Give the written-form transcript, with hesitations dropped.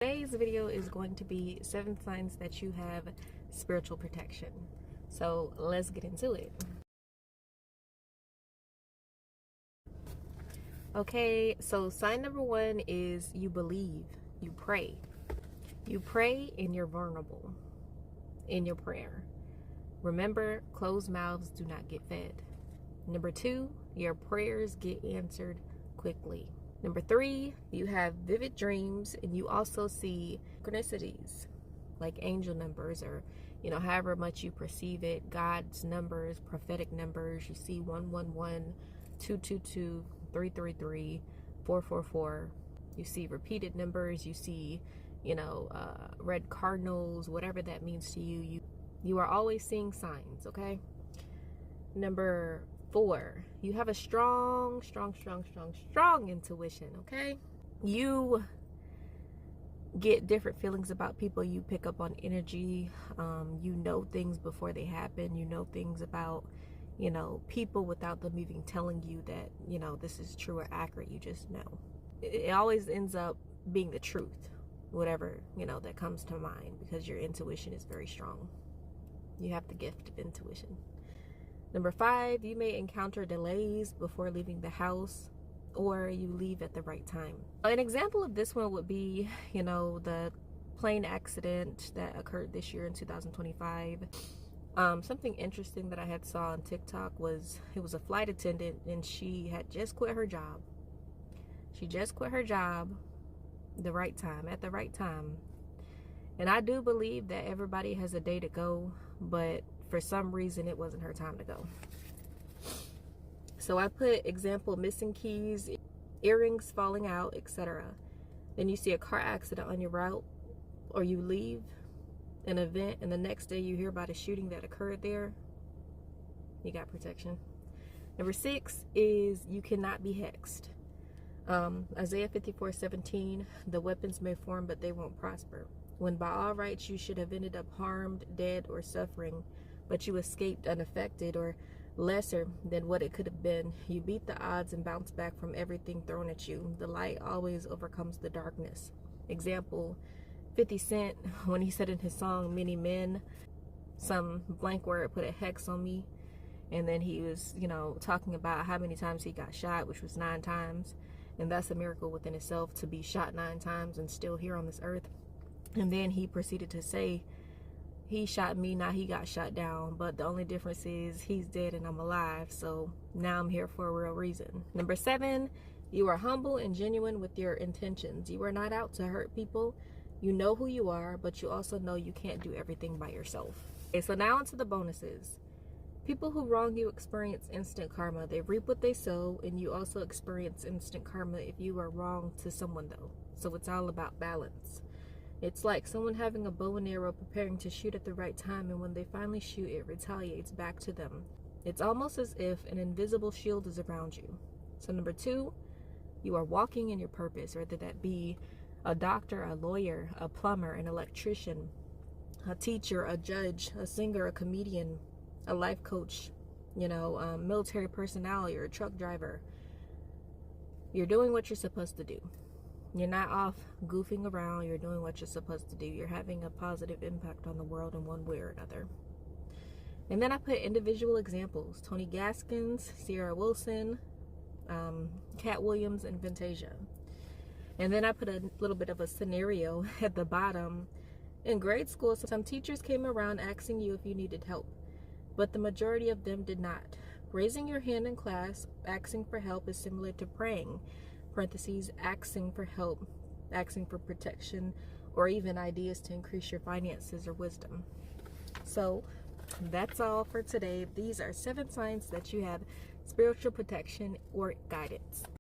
Today's video is going to be 7 signs that you have spiritual protection. So let's get into it. Okay, so sign number 1 is you believe, you pray. You pray and you're vulnerable in your prayer. Remember, closed mouths do not get fed. Number 2, your prayers get answered quickly. Number 3, you have vivid dreams and you also see synchronicities like angel numbers or, however much you perceive it, God's numbers, prophetic numbers. You see 111, 222, 333, 444. You see repeated numbers. You see, red cardinals, whatever that means to you. You are always seeing signs, okay? Number 4, you have a strong intuition, okay? You get different feelings about people. You pick up on energy. You know things before they happen. You know things about, people without them even telling you that, this is true or accurate. You just know. It always ends up being the truth, whatever, that comes to mind, because your intuition is very strong. You have the gift of intuition. Number 5, you may encounter delays before leaving the house, or you leave at the right time. An example of this one would be, the plane accident that occurred this year in 2025. Something interesting that I had saw on TikTok was it was a flight attendant and she had just quit her job. She just quit her job at the right time. And I do believe that everybody has a day to go, but for some reason it wasn't her time to go. So I put example: missing keys, earrings falling out, etc. Then you see a car accident on your route, or you leave an event and the next day you hear about a shooting that occurred there. You got protection. Number 6 is you cannot be hexed. Isaiah 54:17, the weapons may form but they won't prosper. When by all rights you should have ended up harmed, dead, or suffering, but you escaped unaffected or lesser than what it could have been. You beat the odds and bounce back from everything thrown at you. The light always overcomes the darkness. Example, 50 Cent, when he said in his song, "Many men," some blank word put a hex on me. And then he was, talking about how many times he got shot, which was 9 times. And that's a miracle within itself, to be shot 9 times and still here on this earth. And then he proceeded to say, he shot me, now he got shot down, but the only difference is he's dead and I'm alive, so now I'm here for a real reason. Number 7, you are humble and genuine with your intentions. You are not out to hurt people. You know who you are, but you also know you can't do everything by yourself. Okay, so now onto the bonuses. People who wrong you experience instant karma. They reap what they sow, and you also experience instant karma if you are wrong to someone, though. So it's all about balance. It's like someone having a bow and arrow preparing to shoot at the right time, and when they finally shoot, it retaliates back to them. It's almost as if an invisible shield is around you. So number 2, you are walking in your purpose, whether that be a doctor, a lawyer, a plumber, an electrician, a teacher, a judge, a singer, a comedian, a life coach, military personnel, you're a truck driver. You're doing what you're supposed to do. You're not off goofing around. You're doing what you're supposed to do. You're having a positive impact on the world in one way or another. And then I put individual examples: Tony Gaskins, Sierra Wilson, Cat Williams, and Fantasia. And then I put a little bit of a scenario at the bottom. In grade school, some teachers came around asking you if you needed help, but the majority of them did not. Raising your hand in class, asking for help, is similar to praying. Parentheses, asking for help, asking for protection, or even ideas to increase your finances or wisdom. So that's all for today. These are 7 signs that you have spiritual protection or guidance.